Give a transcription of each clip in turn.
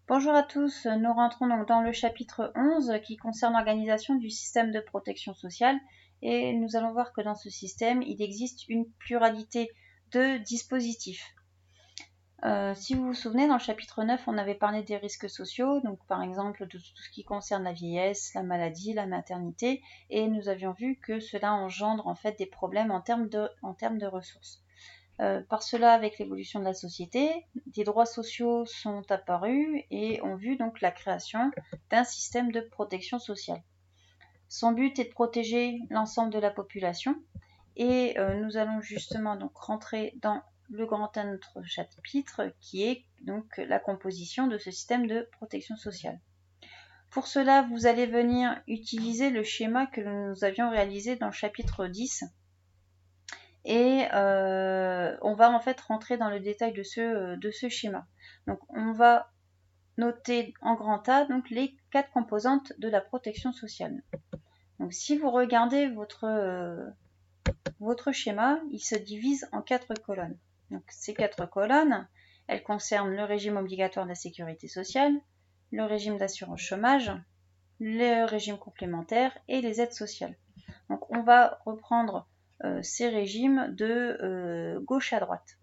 Bonjour à tous, nous rentrons donc dans le chapitre 11 qui concerne l'organisation du système de protection sociale et nous allons voir que dans ce système, il existe une pluralité de dispositifs. Si vous vous souvenez, dans le chapitre 9, on avait parlé des risques sociaux, donc par exemple de tout ce qui concerne la vieillesse, la maladie, la maternité, et nous avions vu que cela engendre en fait des problèmes en termes de ressources. Par cela, avec l'évolution de la société, des droits sociaux sont apparus et ont vu donc la création d'un système de protection sociale. Son but est de protéger l'ensemble de la population et nous allons justement donc rentrer dans le grand thème de notre chapitre qui est donc la composition de ce système de protection sociale. Pour cela, vous allez venir utiliser le schéma que nous avions réalisé dans le chapitre 10 et on va en fait rentrer dans le détail de ce schéma. Donc on va noter en grand A donc les 4 composantes de la protection sociale. Donc si vous regardez votre schéma, il se divise en 4 colonnes. Donc ces 4 colonnes, elles concernent le régime obligatoire de la sécurité sociale, le régime d'assurance chômage, le régime complémentaire et les aides sociales. Donc on va reprendre ces régimes de gauche à droite.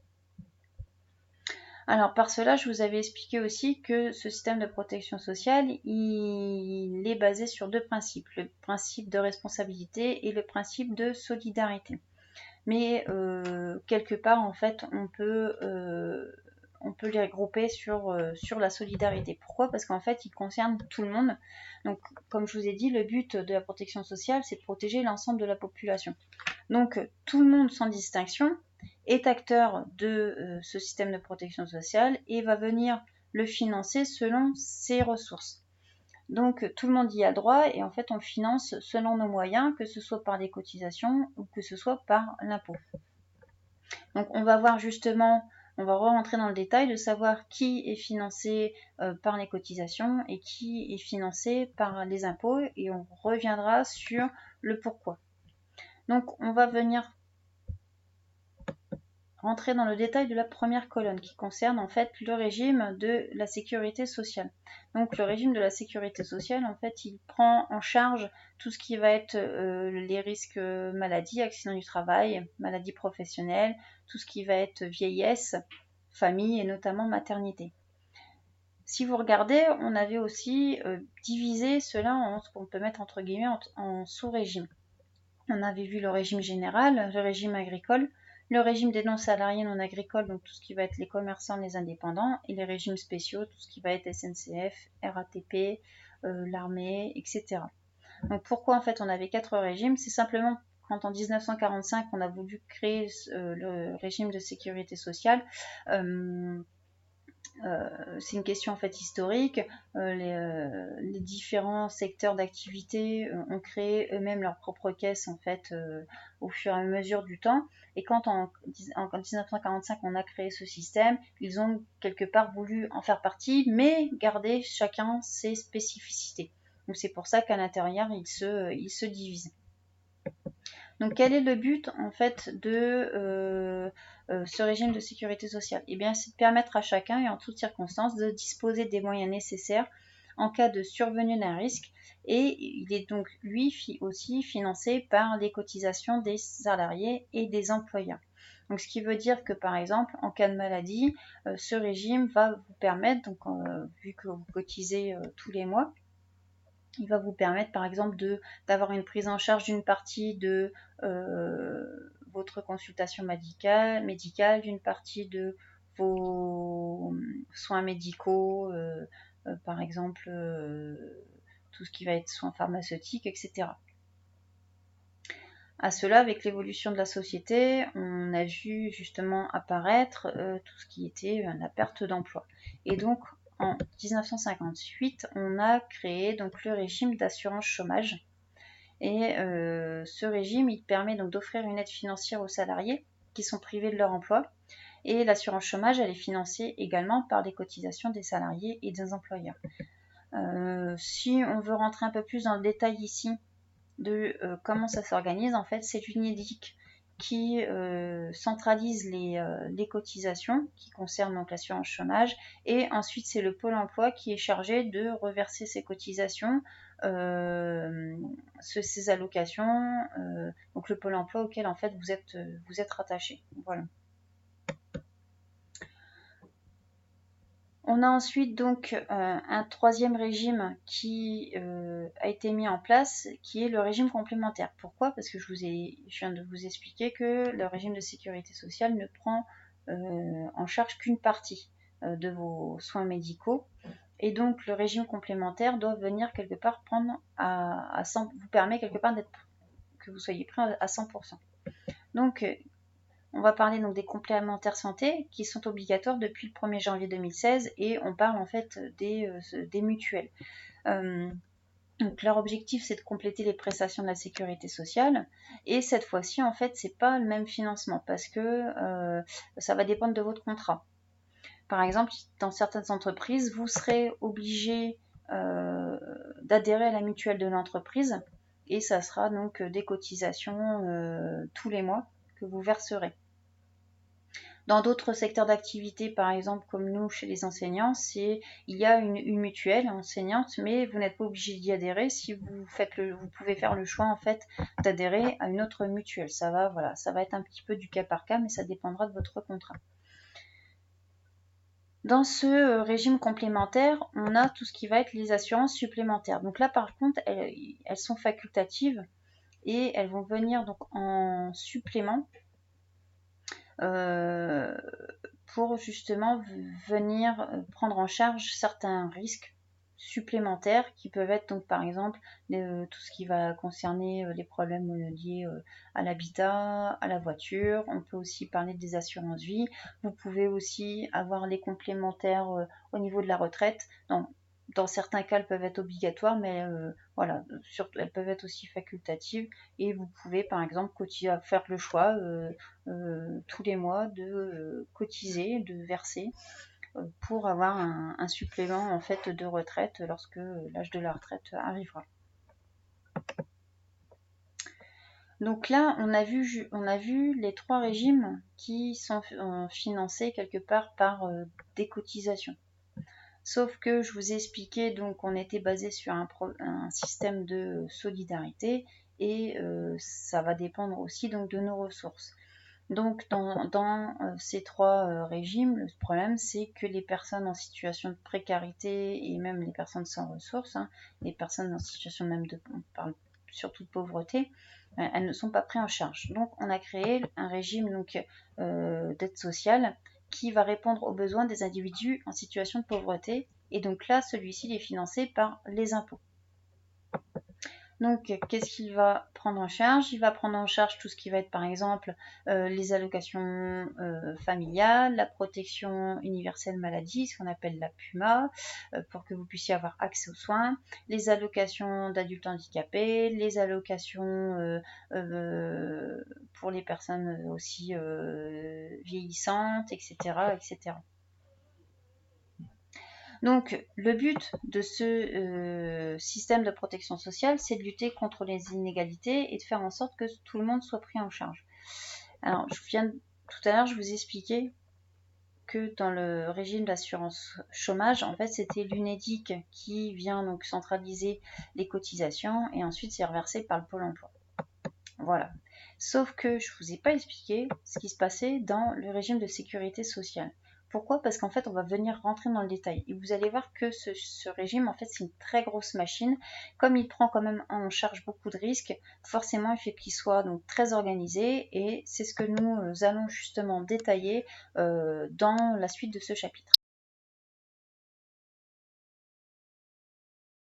Alors par cela, je vous avais expliqué aussi que ce système de protection sociale, il est basé sur 2 principes, le principe de responsabilité et le principe de solidarité. Mais quelque part, en fait, on peut les regrouper sur la solidarité. Pourquoi? Parce qu'en fait, ils concernent tout le monde. Donc, comme je vous ai dit, le but de la protection sociale, c'est de protéger l'ensemble de la population. Donc, tout le monde, sans distinction, est acteur de ce système de protection sociale et va venir le financer selon ses ressources. Donc, tout le monde y a droit et en fait, on le finance selon nos moyens, que ce soit par les cotisations ou que ce soit par l'impôt. Donc on va voir justement, on va rentrer dans le détail de savoir qui est financé par les cotisations et qui est financé par les impôts et on reviendra sur le pourquoi. Donc on va venir rentrer dans le détail de la première colonne qui concerne en fait le régime de la sécurité sociale. Donc le régime de la sécurité sociale, en fait, il prend en charge tout ce qui va être les risques maladie, accidents du travail, maladies professionnelles, tout ce qui va être vieillesse, famille et notamment maternité. Si vous regardez, on avait aussi divisé cela en ce qu'on peut mettre entre guillemets en sous-régimes. On avait vu le régime général, le régime agricole, le régime des non-salariés non agricoles, donc tout ce qui va être les commerçants, les indépendants, et les régimes spéciaux, tout ce qui va être SNCF, RATP, l'armée, etc. Donc pourquoi en fait on avait 4 régimes? C'est simplement quand en 1945 on a voulu créer le régime de sécurité sociale, c'est une question en fait historique. Les différents secteurs d'activité ont créé eux-mêmes leur propre caisse en fait au fur et à mesure du temps. Et quand en 1945 on a créé ce système, ils ont quelque part voulu en faire partie, mais garder chacun ses spécificités. Donc c'est pour ça qu'à l'intérieur ils se divisent. Donc quel est le but en fait de ce régime de sécurité sociale? Eh bien, c'est de permettre à chacun et en toutes circonstances de disposer des moyens nécessaires en cas de survenue d'un risque et il est donc lui aussi financé par les cotisations des salariés et des employeurs. Donc ce qui veut dire que par exemple en cas de maladie, ce régime va vous permettre, donc vu que vous cotisez tous les mois, il va vous permettre par exemple d'avoir une prise en charge d'une partie de votre consultation médicale, d'une partie de vos soins médicaux, par exemple tout ce qui va être soins pharmaceutiques, etc. À cela, avec l'évolution de la société, on a vu justement apparaître tout ce qui était la perte d'emploi. Et donc, en 1958, on a créé donc le régime d'assurance chômage. Et ce régime, il permet donc d'offrir une aide financière aux salariés qui sont privés de leur emploi. Et l'assurance chômage, elle est financée également par les cotisations des salariés et des employeurs. Si on veut rentrer un peu plus dans le détail ici de comment ça s'organise, en fait, c'est l'UNEDIC qui centralise les cotisations qui concernent donc l'assurance chômage, et ensuite c'est le Pôle emploi qui est chargé de reverser ces cotisations, ces allocations, donc le Pôle emploi auquel en fait vous êtes rattaché. Voilà. On a ensuite donc un troisième régime qui a été mis en place, qui est le régime complémentaire. Pourquoi? Parce que je viens de vous expliquer que le régime de sécurité sociale ne prend en charge qu'une partie de vos soins médicaux. Et donc le régime complémentaire doit venir quelque part prendre à 100, vous permet quelque part que vous soyez pris à 100%. Donc on va parler donc des complémentaires santé qui sont obligatoires depuis le 1er janvier 2016, et on parle en fait des mutuelles. Donc leur objectif c'est de compléter les prestations de la sécurité sociale, et cette fois-ci en fait c'est pas le même financement parce que ça va dépendre de votre contrat. Par exemple, dans certaines entreprises, vous serez obligé d'adhérer à la mutuelle de l'entreprise, et ça sera donc des cotisations tous les mois que vous verserez. Dans d'autres secteurs d'activité, par exemple comme nous chez les enseignants, il y a une mutuelle enseignante, mais vous n'êtes pas obligé d'y adhérer. Si vous pouvez faire le choix en fait d'adhérer à une autre mutuelle. Ça va être un petit peu du cas par cas, mais ça dépendra de votre contrat. Dans ce régime complémentaire, on a tout ce qui va être les assurances supplémentaires. Donc là, par contre, elles sont facultatives et elles vont venir donc en supplément pour justement venir prendre en charge certains risques supplémentaires qui peuvent être donc par exemple tout ce qui va concerner les problèmes liés à l'habitat, à la voiture. On peut aussi parler des assurances vie. Vous pouvez aussi avoir les complémentaires au niveau de la retraite. Dans certains cas, elles peuvent être obligatoires, mais voilà, surtout, elles peuvent être aussi facultatives. Et vous pouvez, par exemple, faire le choix tous les mois de cotiser, de verser pour avoir un supplément en fait de retraite lorsque l'âge de la retraite arrivera. Donc là, on a vu les trois régimes qui sont financés quelque part par des cotisations. Sauf que je vous ai expliqué, donc on était basé sur un système de solidarité, et ça va dépendre aussi donc de nos ressources. Donc dans ces trois régimes, le problème c'est que les personnes en situation de précarité et même les personnes sans ressources, les personnes en situation même on parle surtout de pauvreté, elles ne sont pas prises en charge. Donc on a créé un régime d'aide sociale qui va répondre aux besoins des individus en situation de pauvreté, et donc là celui-ci est financé par les impôts. Donc, qu'est-ce qu'il va prendre en charge? Il va prendre en charge tout ce qui va être, par exemple, les allocations familiales, la protection universelle maladie, ce qu'on appelle la PUMA, pour que vous puissiez avoir accès aux soins, les allocations d'adultes handicapés, les allocations pour les personnes aussi vieillissantes, etc., etc. Donc, le but de ce système de protection sociale, c'est de lutter contre les inégalités et de faire en sorte que tout le monde soit pris en charge. Alors, tout à l'heure, je vous expliquais que dans le régime d'assurance chômage, en fait, c'était l'UNEDIC qui vient donc centraliser les cotisations, et ensuite c'est reversé par le Pôle emploi. Voilà. Sauf que je ne vous ai pas expliqué ce qui se passait dans le régime de sécurité sociale. Pourquoi? Parce qu'en fait, on va venir rentrer dans le détail. Et vous allez voir que ce régime, en fait, c'est une très grosse machine. Comme il prend quand même en charge beaucoup de risques, forcément, il fait qu'il soit donc très organisé. Et c'est ce que nous allons justement détailler dans la suite de ce chapitre.